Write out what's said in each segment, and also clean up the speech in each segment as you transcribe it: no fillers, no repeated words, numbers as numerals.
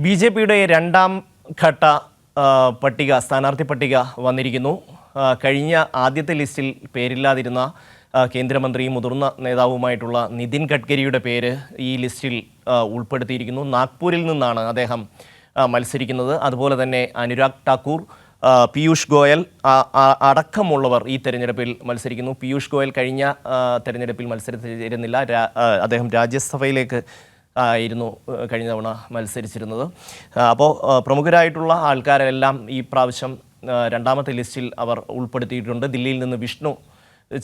ബി.ജെ.പിയുടെ രണ്ടാം ഘട്ട സ്ഥാനാർത്ഥി പട്ടിക വന്നിരിക്കുന്നു. കഴിഞ്ഞ ആദ്യത്തെ ലിസ്റ്റിൽ പേരില്ലാതിരുന്ന കേന്ദ്രമന്ത്രിയും മുതിർന്ന നേതാവുമായിട്ടുള്ള നിതിൻ ഗഡ്കരിയുടെ പേര് ഈ ലിസ്റ്റിൽ ഉൾപ്പെടുത്തിയിരിക്കുന്നു. നാഗ്പൂരിൽ നിന്നാണ് അദ്ദേഹം മത്സരിക്കുന്നത്. അതുപോലെ തന്നെ അനുരാഗ് ഠാക്കൂർ, പീയൂഷ് ഗോയൽ അടക്കമുള്ളവർ ഈ തെരഞ്ഞെടുപ്പിൽ മത്സരിക്കുന്നു. പീയൂഷ് ഗോയൽ കഴിഞ്ഞ തെരഞ്ഞെടുപ്പിൽ മത്സരിച്ചിരുന്നില്ല. അദ്ദേഹം രാജ്യസഭയിലേക്ക് ആയിരുന്നു കഴിഞ്ഞ തവണ മത്സരിച്ചിരുന്നത്. അപ്പോൾ പ്രമുഖരായിട്ടുള്ള ആൾക്കാരെല്ലാം ഈ പ്രാവശ്യം രണ്ടാമത്തെ ലിസ്റ്റിൽ അവർ ഉൾപ്പെടുത്തിയിട്ടുണ്ട്. ദില്ലിയിൽ നിന്ന് വിഷ്ണു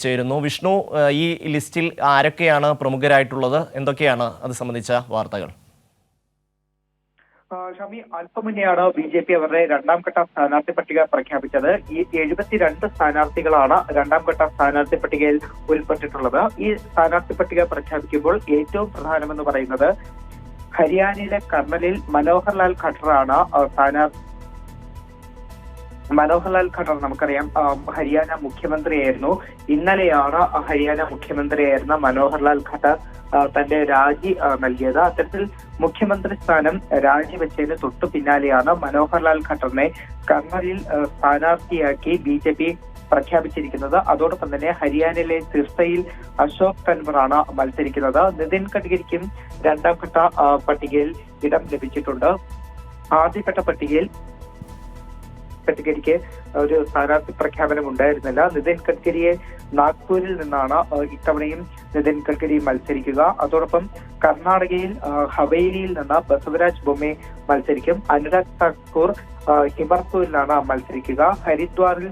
ചേരുന്നു. വിഷ്ണു, ഈ ലിസ്റ്റിൽ ആരൊക്കെയാണ് പ്രമുഖരായിട്ടുള്ളത്? എന്തൊക്കെയാണ് അത് സംബന്ധിച്ച വാർത്തകൾ? ഷമി, അല്പം മുന്നെയാണ് ബി.ജെ.പി അവരുടെ രണ്ടാം ഘട്ട സ്ഥാനാർത്ഥി പട്ടിക പ്രഖ്യാപിച്ചത്. ഈ 72 സ്ഥാനാർത്ഥികളാണ് രണ്ടാം ഘട്ട സ്ഥാനാർത്ഥി പട്ടികയിൽ ഉൾപ്പെട്ടിട്ടുള്ളത്. ഈ സ്ഥാനാർത്ഥി പട്ടിക പ്രഖ്യാപിക്കുമ്പോൾ ഏറ്റവും പ്രധാനമെന്ന് പറയുന്നത് ഹരിയാനയിലെ കർണലിൽ മനോഹർലാൽ ഖട്ടറാണ് സ്ഥാനാർത്ഥി. മനോഹർലാൽ ഖട്ടർ നമുക്കറിയാം ഹരിയാന മുഖ്യമന്ത്രിയായിരുന്നു. ഇന്നലെയാണ് ഹരിയാന മുഖ്യമന്ത്രിയായിരുന്ന മനോഹർലാൽ ഖട്ടർ തന്റെ രാജി നൽകിയത്. അത്തരത്തിൽ മുഖ്യമന്ത്രി സ്ഥാനം രാജിവെച്ചതിന് തൊട്ടു പിന്നാലെയാണ് മനോഹർലാൽ ഖട്ടറിനെ കർണലിൽ സ്ഥാനാർത്ഥിയാക്കി ബി.ജെ.പി പ്രഖ്യാപിച്ചിരിക്കുന്നത്. അതോടൊപ്പം തന്നെ ഹരിയാനയിലെ സിർസയിൽ അശോക് തൻവറാണ് മത്സരിക്കുന്നത്. നിതിൻ ഗഡ്കരിക്കും രണ്ടാം ഘട്ട പട്ടികയിൽ ഇടം ലഭിച്ചിട്ടുണ്ട്. ആദ്യഘട്ട പട്ടികയിൽ ഗഡ്കരിക്ക് ഒരു സ്ഥാനാർത്ഥി പ്രഖ്യാപനം ഉണ്ടായിരുന്നില്ല. നിതിൻ ഗഡ്കരിയെ നാഗ്പൂരിൽ നിന്നാണ് ഇത്തവണയും നിതിൻ ഗഡ്കരി മത്സരിക്കുക. അതോടൊപ്പം കർണാടകയിൽ ഹവേലിയിൽ നിന്ന് ബസവരാജ് ബൊമ്മെ മത്സരിക്കും. അനുരാഗ് ഠാക്കൂർ ഹിമർപൂരിലാണ് മത്സരിക്കുക. ഹരിദ്വാറിൽ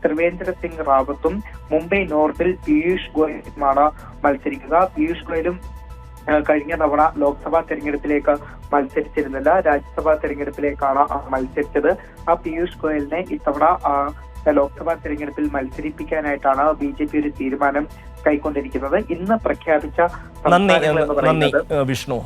ത്രിവേന്ദ്ര സിംഗ് റാവത്തും മുംബൈ നോർത്തിൽ പീയൂഷ് ഗോയലുമാണ് മത്സരിക്കുക. പീയൂഷ് ഗോയലും കഴിഞ്ഞ തവണ ലോക്സഭാ തെരഞ്ഞെടുപ്പിലേക്ക് മത്സരിച്ചിരുന്നില്ല, രാജ്യസഭാ തെരഞ്ഞെടുപ്പിലേക്കാണ് മത്സരിച്ചത്. ആ പീയൂഷ് ഗോയലിനെ ഇത്തവണ ലോക്സഭാ തെരഞ്ഞെടുപ്പിൽ മത്സരിപ്പിക്കാനായിട്ടാണ് ബി.ജെ.പി ഒരു തീരുമാനം കൈക്കൊണ്ടിരിക്കുന്നത്. ഇന്ന് പ്രഖ്യാപിച്ച വിഷ്ണു.